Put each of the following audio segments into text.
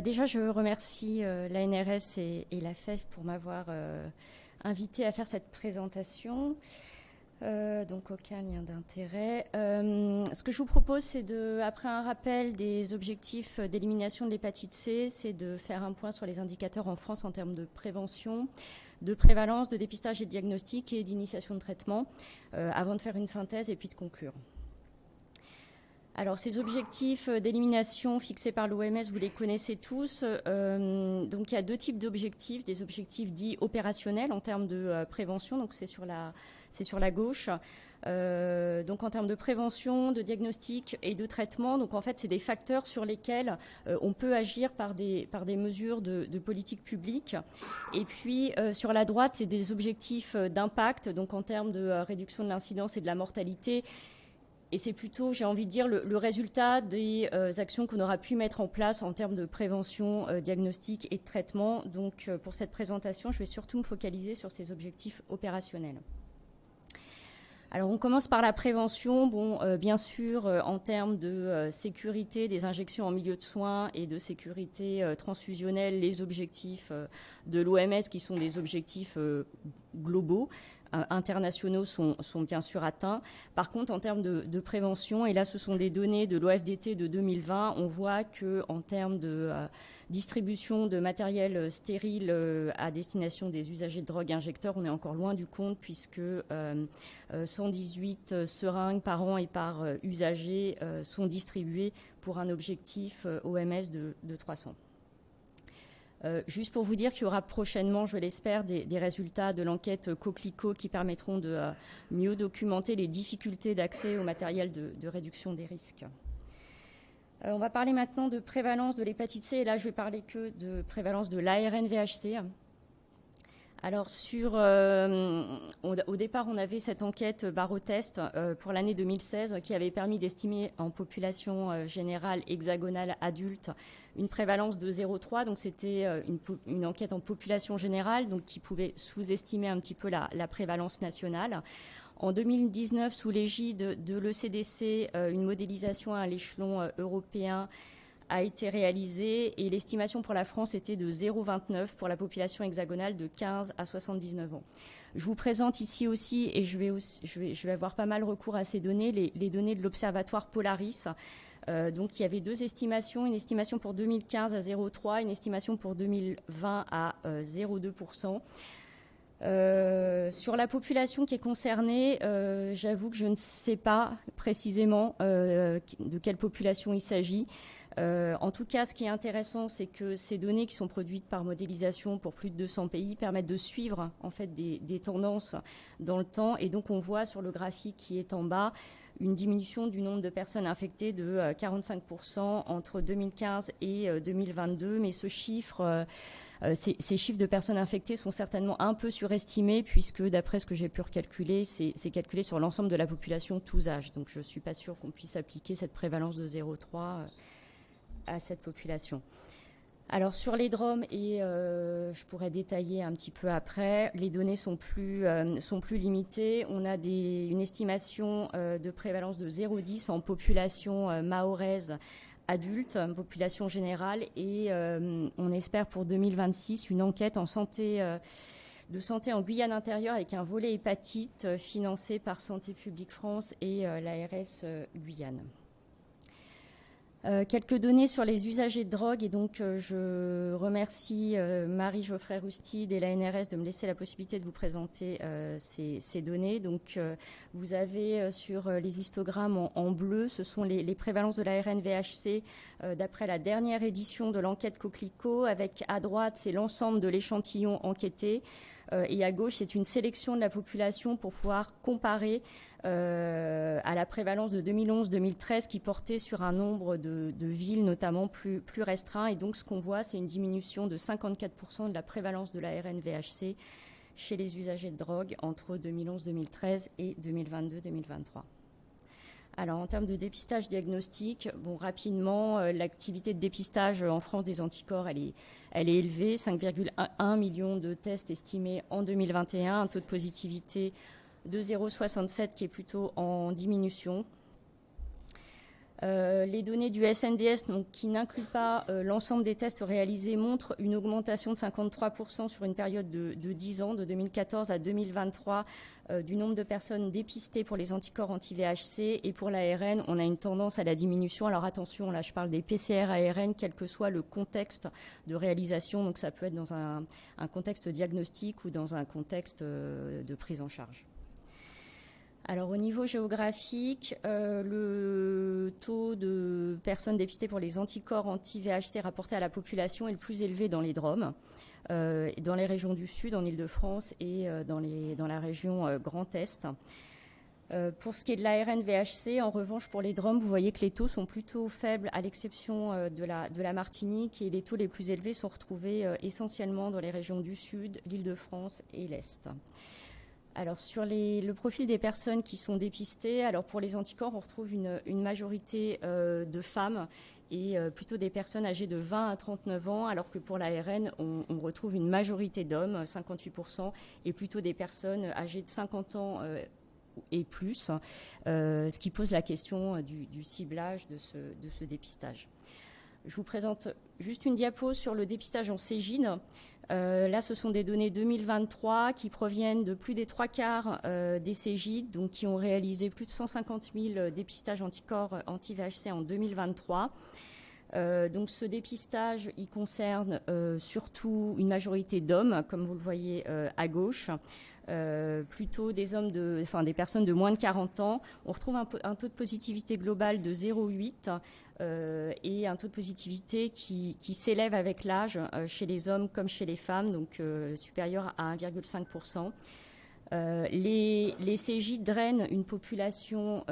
Déjà, je remercie l'ANRS et la FEF pour m'avoir invité à faire cette présentation. Donc, aucun lien d'intérêt. Ce que je vous propose, c'est après un rappel des objectifs d'élimination de l'hépatite C, c'est de faire un point sur les indicateurs en France en termes de prévention, de prévalence, de dépistage et de diagnostic et d'initiation de traitement, avant de faire une synthèse et puis de conclure. Alors, ces objectifs d'élimination fixés par l'OMS, vous les connaissez tous. Donc, il y a deux types d'objectifs. Des objectifs dits opérationnels en termes de prévention, donc c'est sur la gauche. Donc, en termes de prévention, de diagnostic et de traitement, donc en fait, c'est des facteurs sur lesquels on peut agir par des mesures de politique publique. Et puis, sur la droite, c'est des objectifs d'impact, donc en termes de réduction de l'incidence et de la mortalité. Et c'est plutôt, j'ai envie de dire, le résultat des actions qu'on aura pu mettre en place en termes de prévention, diagnostic et de traitement. Donc, pour cette présentation, je vais surtout me focaliser sur ces objectifs opérationnels. Alors, on commence par la prévention. Bon, bien sûr, en termes de sécurité des injections en milieu de soins et de sécurité transfusionnelle, les objectifs de l'OMS, qui sont des objectifs globaux, internationaux, sont bien sûr atteints. Par contre, en termes de prévention, et là, ce sont des données de l'OFDT de 2020, on voit qu'en termes de distribution de matériel stérile à destination des usagers de drogue injecteurs, on est encore loin du compte puisque 118 seringues par an et par usager sont distribuées pour un objectif OMS de 300. Juste pour vous dire qu'il y aura prochainement, je l'espère, des résultats de l'enquête Coquelicot qui permettront de mieux documenter les difficultés d'accès au matériel de réduction des risques. On va parler maintenant de prévalence de l'hépatite C, et là je vais parler que de prévalence de l'ARN-VHC. Alors au départ, on avait cette enquête barotest pour l'année 2016 qui avait permis d'estimer en population générale hexagonale adulte une prévalence de 0,3. Donc c'était une enquête en population générale, donc qui pouvait sous-estimer un petit peu la prévalence nationale. En 2019, sous l'égide de l'ECDC, une modélisation à l'échelon européen a été réalisée et l'estimation pour la France était de 0,29 pour la population hexagonale de 15 à 79 ans. Je vous présente ici aussi, et je vais avoir pas mal recours à ces données, les données de l'Observatoire Polaris. Donc il y avait deux estimations, une estimation pour 2015 à 0,3, une estimation pour 2020 à 0,2%. Sur la population qui est concernée, j'avoue que je ne sais pas précisément de quelle population il s'agit. En tout cas, ce qui est intéressant, c'est que ces données qui sont produites par modélisation pour plus de 200 pays permettent de suivre en fait des tendances dans le temps. Et donc, on voit sur le graphique qui est en bas une diminution du nombre de personnes infectées de 45% entre 2015 et 2022. Mais ce chiffre, ces chiffres de personnes infectées sont certainement un peu surestimés puisque, d'après ce que j'ai pu recalculer, c'est calculé sur l'ensemble de la population tous âges. Donc, je ne suis pas sûre qu'on puisse appliquer cette prévalence de 0,3 à cette population. Alors sur les DROM, et je pourrais détailler un petit peu après, les données sont plus limitées. On a une estimation de prévalence de 0,10 en population mahoraise adulte, population générale, et on espère pour 2026 une enquête en de santé en Guyane intérieure avec un volet hépatite financé par Santé publique France et l'ARS Guyane. Quelques données sur les usagers de drogue, et donc je remercie Marie-Geoffrey-Roustide et l'ANRS de me laisser la possibilité de vous présenter ces données. Donc vous avez sur les histogrammes en bleu, ce sont les prévalences de l'ARN-VHC d'après la dernière édition de l'enquête Coquelicot, avec à droite c'est l'ensemble de l'échantillon enquêté et à gauche c'est une sélection de la population pour pouvoir comparer à la prévalence de 2011-2013 qui portait sur un nombre de villes notamment plus restreint. Et donc ce qu'on voit, c'est une diminution de 54% de la prévalence de l'ARN-VHC chez les usagers de drogue entre 2011-2013 et 2022-2023. Alors en termes de dépistage diagnostic, bon rapidement, l'activité de dépistage en France des anticorps, elle est élevée, 5,1 millions de tests estimés en 2021, un taux de positivité de 0,67 qui est plutôt en diminution. Les données du SNDS, donc, qui n'incluent pas l'ensemble des tests réalisés, montrent une augmentation de 53% sur une période de 10 ans, de 2014 à 2023, du nombre de personnes dépistées pour les anticorps anti-VHC. Et pour l'ARN, on a une tendance à la diminution. Alors attention, là je parle des PCR-ARN, quel que soit le contexte de réalisation. Donc ça peut être dans un contexte diagnostique ou dans un contexte de prise en charge. Alors au niveau géographique, le taux de personnes dépistées pour les anticorps anti-VHC rapportés à la population est le plus élevé dans les DROM, dans les régions du Sud, en Île-de-France et dans la région Grand Est. Pour ce qui est de l'ARN VHC, en revanche, pour les DROM, vous voyez que les taux sont plutôt faibles, à l'exception de la Martinique, et les taux les plus élevés sont retrouvés essentiellement dans les régions du Sud, l'Île-de-France et l'Est. Alors sur le profil des personnes qui sont dépistées, alors pour les anticorps, on retrouve une majorité de femmes et plutôt des personnes âgées de 20 à 39 ans, alors que pour l'ARN, on retrouve une majorité d'hommes, 58%, et plutôt des personnes âgées de 50 ans et plus, ce qui pose la question du ciblage de ce dépistage. Je vous présente juste une diapo sur le dépistage en Cégide. Là, ce sont des données 2023 qui proviennent de plus des 3/4 des Cégides, donc qui ont réalisé plus de 150 000 dépistages anticorps anti-VHC en 2023. Donc ce dépistage, il concerne surtout une majorité d'hommes, comme vous le voyez à gauche, plutôt des des personnes de moins de 40 ans. On retrouve un taux de positivité global de 0,8 et un taux de positivité qui s'élève avec l'âge chez les hommes comme chez les femmes, donc supérieur à 1,5%. Les Cégides drainent une population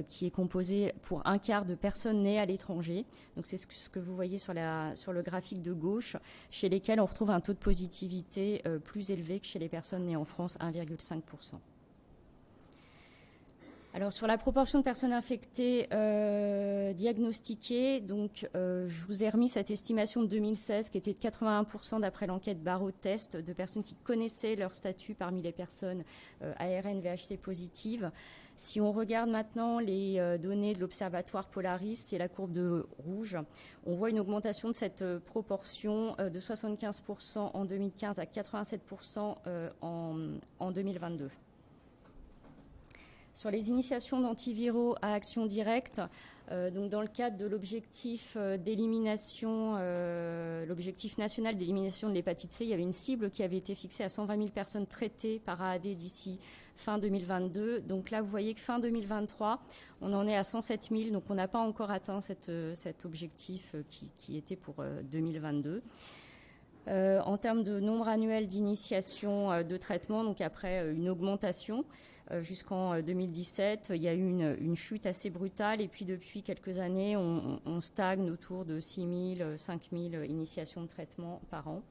qui est composée pour un quart de personnes nées à l'étranger. Donc c'est ce que vous voyez sur le graphique de gauche, chez lesquelles on retrouve un taux de positivité plus élevé que chez les personnes nées en France, 1,5%. Alors sur la proportion de personnes infectées diagnostiquées, donc je vous ai remis cette estimation de 2016 qui était de 81% d'après l'enquête Barreau-Test de personnes qui connaissaient leur statut parmi les personnes ARN VHC positives. Si on regarde maintenant les données de l'Observatoire Polaris, c'est la courbe de rouge, on voit une augmentation de cette proportion de 75% en 2015 à 87% en 2022. Sur les initiations d'antiviraux à action directe, donc dans le cadre de l'objectif d'élimination, l'objectif national d'élimination de l'hépatite C, il y avait une cible qui avait été fixée à 120 000 personnes traitées par AAD d'ici fin 2022. Donc là, vous voyez que fin 2023, on en est à 107 000, donc on n'a pas encore atteint cet objectif qui était pour 2022. En termes de nombre annuel d'initiation de traitement, donc après une augmentation jusqu'en 2017, il y a eu une chute assez brutale et puis depuis quelques années, on stagne autour de 6 000, 5 000 initiations de traitement par an.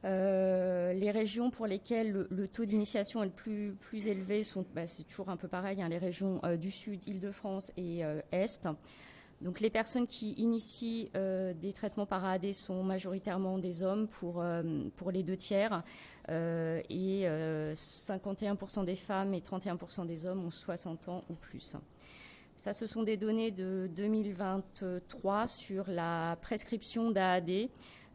Les régions pour lesquelles le taux d'initiation est le plus élevé sont, c'est toujours un peu pareil, hein, les régions du Sud, Île-de-France et Est. Donc les personnes qui initient des traitements par AAD sont majoritairement des hommes pour les 2/3 et 51% des femmes et 31% des hommes ont 60 ans ou plus. Ça, ce sont des données de 2023 sur la prescription d'AAD.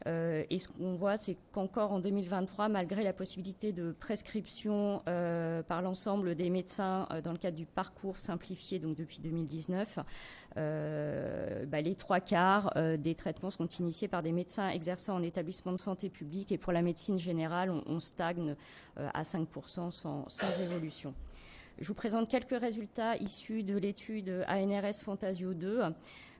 Et ce qu'on voit, c'est qu'encore en 2023, malgré la possibilité de prescription par l'ensemble des médecins dans le cadre du parcours simplifié, donc depuis 2019, les 3/4 des traitements sont initiés par des médecins exerçant en établissement de santé public et pour la médecine générale, on stagne à 5% sans évolution. Je vous présente quelques résultats issus de l'étude ANRS Fantasio 2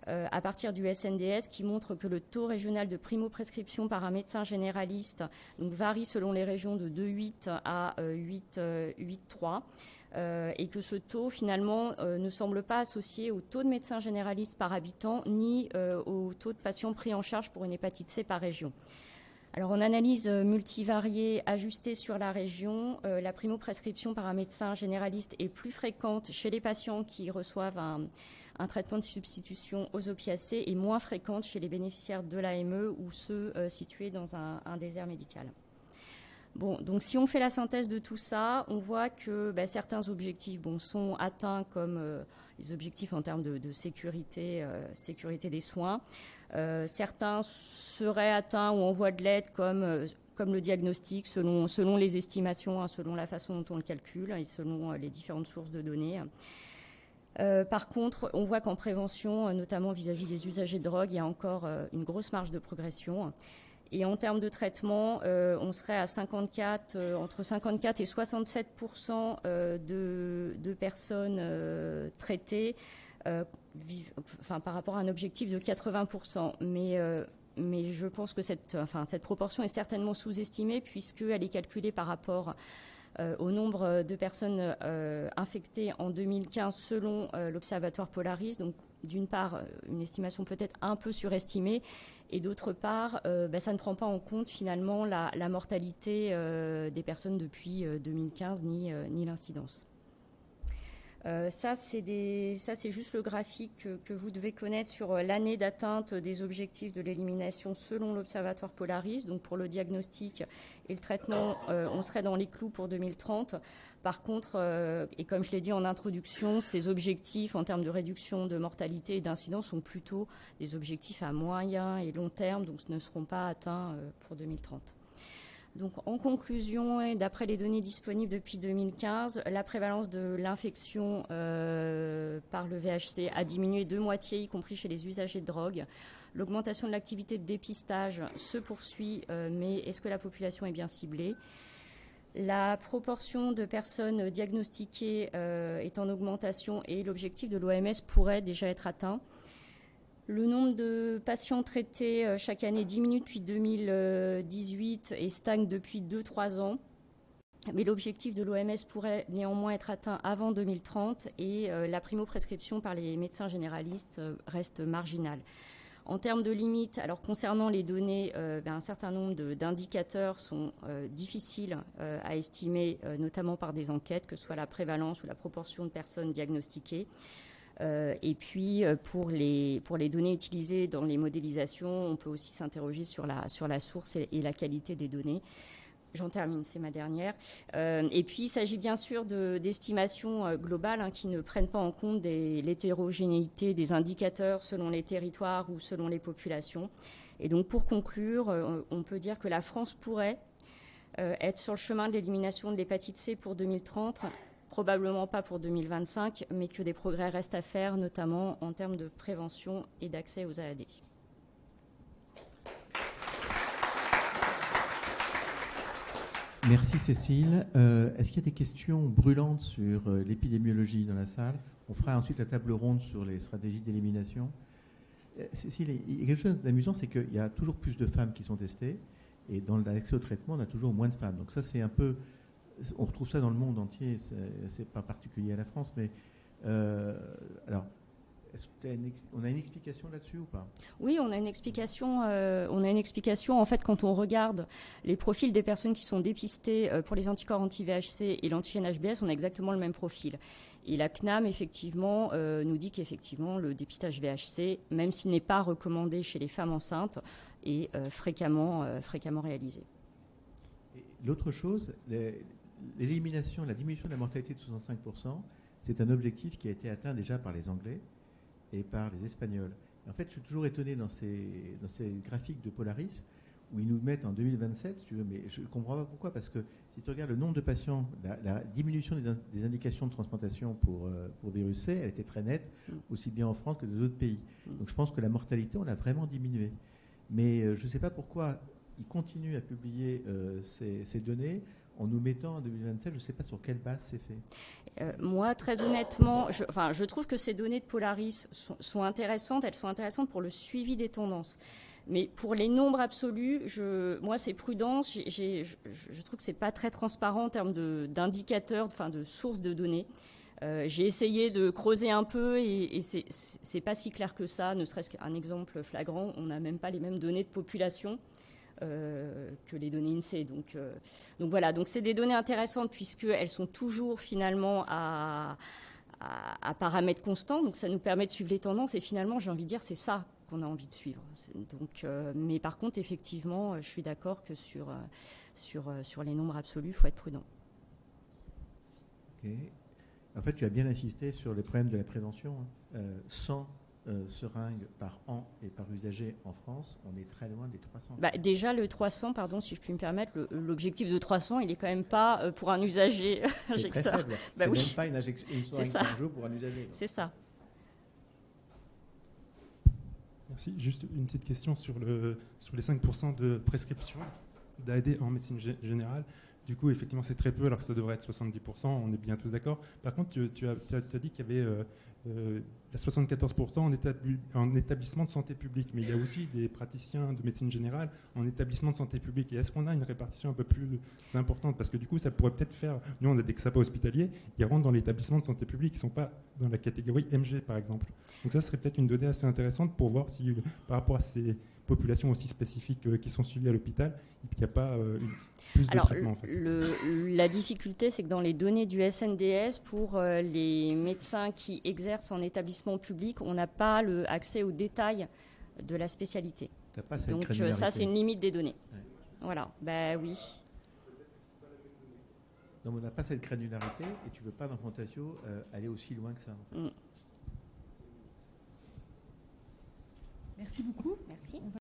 à partir du SNDS qui montre que le taux régional de primo-prescription par un médecin généraliste donc, varie selon les régions de 2,8 à 8,3 et que ce taux finalement ne semble pas associé au taux de médecins généralistes par habitant ni au taux de patients pris en charge pour une hépatite C par région. Alors en analyse multivariée ajustée sur la région, la primo-prescription par un médecin généraliste est plus fréquente chez les patients qui reçoivent un traitement de substitution aux opiacés et moins fréquente chez les bénéficiaires de l'AME ou ceux situés dans un désert médical. Bon, donc si on fait la synthèse de tout ça, on voit que certains objectifs sont atteints comme objectifs en termes de sécurité, sécurité des soins. Certains seraient atteints ou en voie de l'être comme le diagnostic, selon les estimations, hein, selon la façon dont on le calcule et selon les différentes sources de données. Par contre, on voit qu'en prévention, notamment vis-à-vis des usagers de drogue, il y a encore une grosse marge de progression. Et en termes de traitement, on serait à entre 54 et 67% de personnes traitées, par rapport à un objectif de 80%. Mais je pense que cette proportion est certainement sous-estimée puisqu'elle est calculée par rapport au nombre de personnes infectées en 2015 selon l'Observatoire Polaris. Donc, d'une part, une estimation peut-être un peu surestimée, et d'autre part, ça ne prend pas en compte finalement la mortalité des personnes depuis 2015 ni l'incidence. Ça, c'est juste le graphique que vous devez connaître sur l'année d'atteinte des objectifs de l'élimination selon l'Observatoire Polaris. Donc pour le diagnostic et le traitement, on serait dans les clous pour 2030. Par contre, et comme je l'ai dit en introduction, ces objectifs en termes de réduction de mortalité et d'incidence sont plutôt des objectifs à moyen et long terme, donc ne seront pas atteints pour 2030. Donc, en conclusion, et d'après les données disponibles depuis 2015, la prévalence de l'infection par le VHC a diminué de moitié, y compris chez les usagers de drogue. L'augmentation de l'activité de dépistage se poursuit, mais est-ce que la population est bien ciblée ? La proportion de personnes diagnostiquées est en augmentation et l'objectif de l'OMS pourrait déjà être atteint. Le nombre de patients traités chaque année diminue depuis 2018 et stagne depuis 2-3 ans. Mais l'objectif de l'OMS pourrait néanmoins être atteint avant 2030 et la primo-prescription par les médecins généralistes reste marginale. En termes de limites, alors concernant les données, un certain nombre d'indicateurs sont difficiles à estimer, notamment par des enquêtes, que ce soit la prévalence ou la proportion de personnes diagnostiquées. Et puis, pour les données utilisées dans les modélisations, on peut aussi s'interroger sur la source et la qualité des données. J'en termine, c'est ma dernière. Et puis, il s'agit bien sûr d'estimations globales qui ne prennent pas en compte l'hétérogénéité des indicateurs selon les territoires ou selon les populations. Et donc, pour conclure, on peut dire que la France pourrait être sur le chemin de l'élimination de l'hépatite C pour 2030, probablement pas pour 2025, mais que des progrès restent à faire, notamment en termes de prévention et d'accès aux AAD. Merci Cécile. Est-ce qu'il y a des questions brûlantes sur l'épidémiologie dans la salle? On fera ensuite la table ronde sur les stratégies d'élimination. Cécile, il y a quelque chose d'amusant, c'est qu'il y a toujours plus de femmes qui sont testées, et dans l'accès au traitement, on a toujours moins de femmes. Donc ça, c'est un peu... On retrouve ça dans le monde entier, c'est pas particulier à la France, mais alors, est-ce que on a une explication là-dessus ou pas? Oui, on a une explication. En fait, quand on regarde les profils des personnes qui sont dépistées pour les anticorps anti-VHC et l'antigène HBS, on a exactement le même profil. Et la CNAM, effectivement, nous dit qu'effectivement, le dépistage VHC, même s'il n'est pas recommandé chez les femmes enceintes, est fréquemment réalisé. L'autre chose, l'élimination, la diminution de la mortalité de 65%, c'est un objectif qui a été atteint déjà par les Anglais et par les Espagnols. En fait, je suis toujours étonné dans ces graphiques de Polaris où ils nous mettent en 2027, si tu veux, mais je ne comprends pas pourquoi, parce que si tu regardes le nombre de patients, la diminution des indications de transplantation pour virus C, elle était très nette, aussi bien en France que dans d'autres pays. Donc je pense que la mortalité, on l'a vraiment diminuée. Mais je ne sais pas pourquoi ils continuent à publier ces données en nous mettant en 2027, je ne sais pas sur quelle base c'est fait. Moi, très honnêtement, je trouve que ces données de Polaris sont intéressantes. Elles sont intéressantes pour le suivi des tendances. Mais pour les nombres absolus, moi, c'est prudence. Je trouve que c'est pas très transparent en termes d'indicateurs, de sources de données. J'ai essayé de creuser un peu et c'est pas si clair que ça. Ne serait-ce qu'un exemple flagrant, on n'a même pas les mêmes données de population que les données INSEE. Donc voilà, donc c'est des données intéressantes puisqu'elles sont toujours finalement à paramètres constants, donc ça nous permet de suivre les tendances et finalement, j'ai envie de dire, c'est ça qu'on a envie de suivre. Donc, mais par contre, effectivement, je suis d'accord que sur les nombres absolus, il faut être prudent. Ok. En fait, tu as bien insisté sur les problèmes de la prévention. 100 seringues par an et par usager en France, on est très loin des 300. Déjà, le 300, pardon, si je puis me permettre, l'objectif de 300, il est quand même pas pour un usager injecteur. C'est très faible. C'est même pas une seringue par jour pour un usager. C'est ça. Merci. Juste une petite question sur les 5% de prescription d'AED en médecine générale. Du coup, effectivement, c'est très peu, alors que ça devrait être 70%, on est bien tous d'accord. Par contre, tu as dit qu'il y avait 74% en établissement de santé publique, mais il y a aussi des praticiens de médecine générale en établissement de santé publique. Et est-ce qu'on a une répartition un peu plus importante? Parce que du coup, ça pourrait peut-être faire... Nous, on a des XAPA hospitaliers, ils rentrent dans l'établissement de santé publique, ils ne sont pas dans la catégorie MG, par exemple. Donc ça serait peut-être une donnée assez intéressante pour voir si, par rapport à ces populations aussi spécifiques qui sont suivies à l'hôpital, il n'y a pas plus de traitement. En fait. La difficulté, c'est que dans les données du SNDS, pour les médecins qui exercent en établissement public, on n'a pas accès aux détails de la spécialité. Donc ça, c'est une limite des données. Ouais. Voilà, oui. Donc on n'a pas cette granularité et tu ne veux pas dans Fantasio aller aussi loin que ça. Merci beaucoup. Merci.